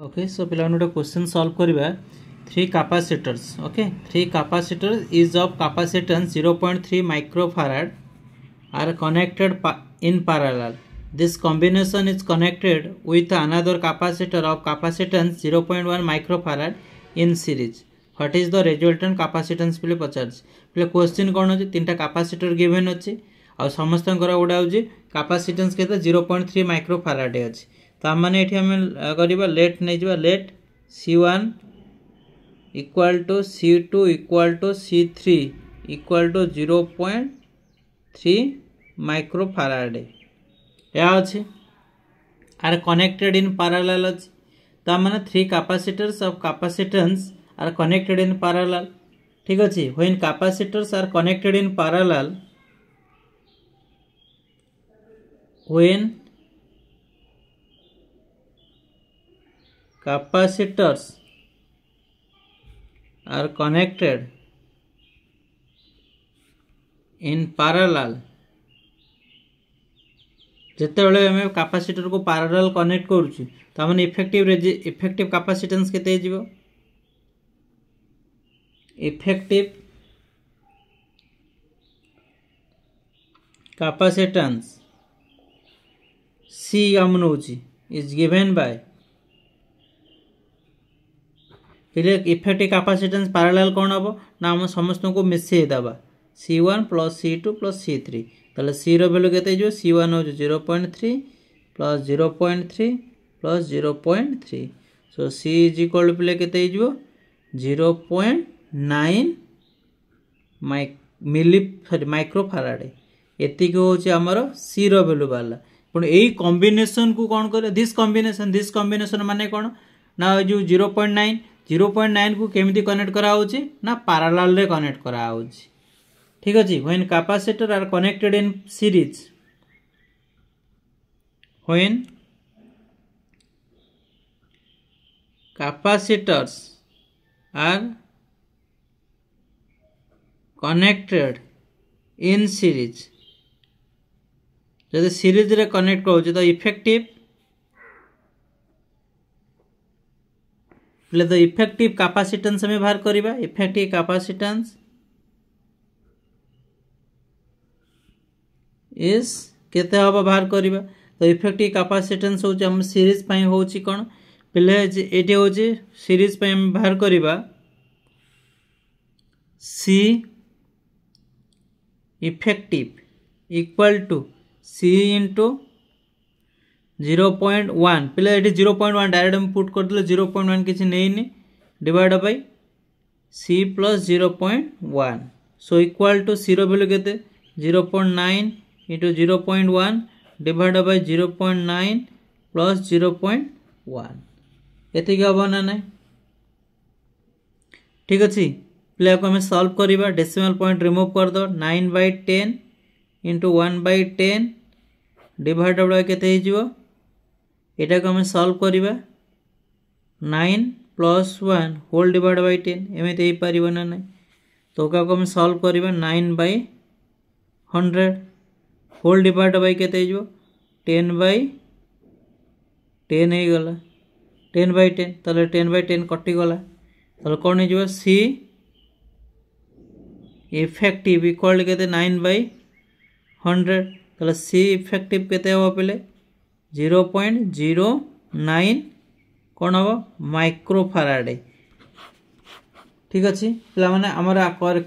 Okay, so पिलाने गोटे question solve करबा three capacitors. Okay, three capacitors is of capacitance 0.3 microfarad are connected in parallel. This combination is connected with another capacitor of capacitance 0.1 microfarad in series. What is the resultant capacitance पे पचार पे question कौन अच्छे तीन capacitor given अच्छे आ समस्त गोटे हूँ capacitance के 0.3 माइक्रोफैराड अच्छे तो आम मैंने ये आम कर लेट नहीं जा let C1 equal to C2 equal to C3 equal to 0.3 microfarad या अच्छे आर कनेक्टेड इन पैरेलल अच्छे तो मैंने three capacitors of capacitance are connected in parallel. ठीक अच्छे when capacitors are connected in parallel when capacitors are connected in parallel जिते बड़े आम कैपेसिटर को पैरेलल कनेक्ट करुच्ची तो मैंने इफेक्टिव कैपेसिटेंस केते जीवो इफेक्टिव कैपेसिटेंस C आम नौची is given by effective capacitance parallel कौन हम ना आम समस्त को मिसई दबा C1 plus C2 plus C3 ताले C वैल्यू केते जो C1 हो 0.3 plus 0.3 plus 0.3 so C is equal to केते जो 0.9 माइक्रोफैराड एतिक होची हमर C वैल्यू वाला पण एई कॉम्बिनेशन को कौन करे दिस कॉम्बिनेशन माने कौन ना जो 0.9 को केमिति कनेक्ट करा होची ना पैरेलल रे कनेक्ट करा होची. ठीक अछि when capacitor are connected in series when capacitors are connected in series जदि सीरीज रे कनेक्ट होची तो इफेक्टिव तो इफेक्टिव कैपेसिटेंस हमें बाहर करिबा इफेक्टिव कैपेसिटेंस इज केते हबा बाहर करिबा तो इफेक्टिव कैपेसिटेंस होची हम सीरीज पई होची कोन पहिले एटी होची सीरीज पई हम बाहर करिबा C effective equal to C into 0.1 पिला ये 0.1 डायरेक्ट हम पुट कर दिले 0.1 किसी नहीं divide by C plus 0.1 so equal to C value केते 0.9 इंटू 0.1 डिवाइड बाय 0.9 प्लस 0.1 एति के हबो ना नहीं. ठीक अछि पिला को हमें सॉल्व करिबा डेसिमल पॉइंट रिमूव कर दो 9/10 इंटू 1/10 डिवाइड बाय केते ही जीवो एटा को हमें सॉल्व करिबा 9 प्लस 1 होल डिवाइड बाय 10 एमे ही पारिबो ना नहीं तो का को हमें सॉल्व करिबा 9/100 होल डिवाइड बाय केते जो 10/10 हे गला 10/10 तले 10/10 कटि गला तले कोन हे जो C इफेक्टिव इक्वल केते 9/100 तले C इफेक्टिव केते हो पले 0.09 कौन हम माइक्रोफैराड. ठीक अच्छे पे मैंने आमर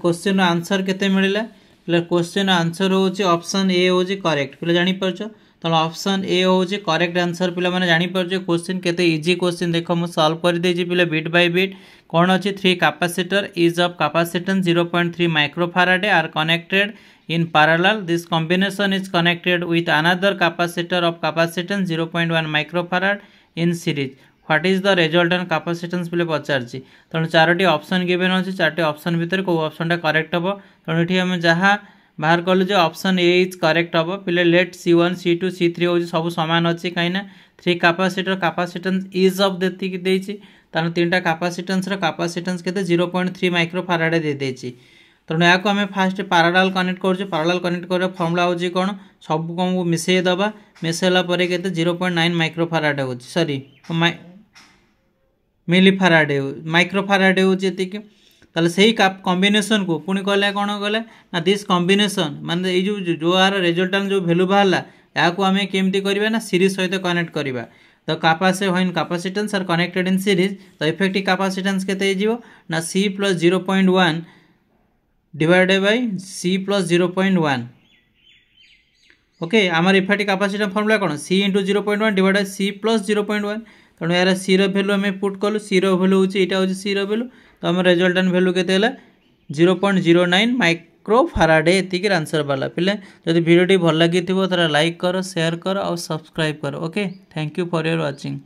क्वेश्चन आंसर केते मिलला पे क्वेश्चन आंसर होची ऑप्शन ए होची करेक्ट पे जानि परछो तो ऑप्शन ए होची करेक्ट आंसर पे मैंने जानि परछो क्वेश्चन केते इजी क्वेश्चन देखो मु सॉल्व कर देजी पे बिट बाय बिट कौन अच्छी three capacitor is of capacitance 0.3 microfarad are connected in parallel. This combination is connected with another capacitor of capacitance 0.1 microfarad in series. What is the resultant capacitance पे पचारछि तेणु Charoti option given अछि Charoti option भितर को option टा correct हबो तेणु एठी हम जहा बाहर कलु जे ऑप्शन ए इज करेक्ट हबो पिले लेट C1 C2 C3 हो सब समान अछि काइना three capacitor capacitance is of देति कि देछि तानो तीनटा कैपेसिटेंस रो कैपेसिटेंस केते 0.3 माइक्रोफैराड दे देछि तेणु या आम फास्ट पैरेलल कनेक्ट करुचे पैरेलल कनेक्ट कर फर्मुला होची कौन सब को मिसई दबा मिसैला 0.9 माइक्रोफैराड होची सॉरी मिली फाराडे माइक्रो फाराडे हूँ एतिक ताले सही कॉम्बिनेशन को पुणी कहले कौन कहले ना दिस कॉम्बिनेशन माने ये जो यार रिजल्टांट जो वैल्यू बाहरला या आम केमती करवा ना सीरीज सहित कनेक्ट करवा तो capacity when capacitance are connected in series तो इफेक्टिव कैपेसिटेंस केते हो ना C plus 0.1 divided by C plus 0.1 okay आमर इफेक्टिव कैपेसिटी फॉर्मूला कौन C into 0.1 divide by C plus 0.1 तेणु यार C रैल्यू आम पुट कलु C रैल्यू हूँ यहाँ हूँ C रैल्यू तो आम रिजल्टांट वैल्यू के 0.09 माइक्रो फाराडे एतिक आंसर वाला पिले जब वीडियो भल लगी तो लाइक कर शेयर कर और सब्सक्राइब कर okay thank you for your watching.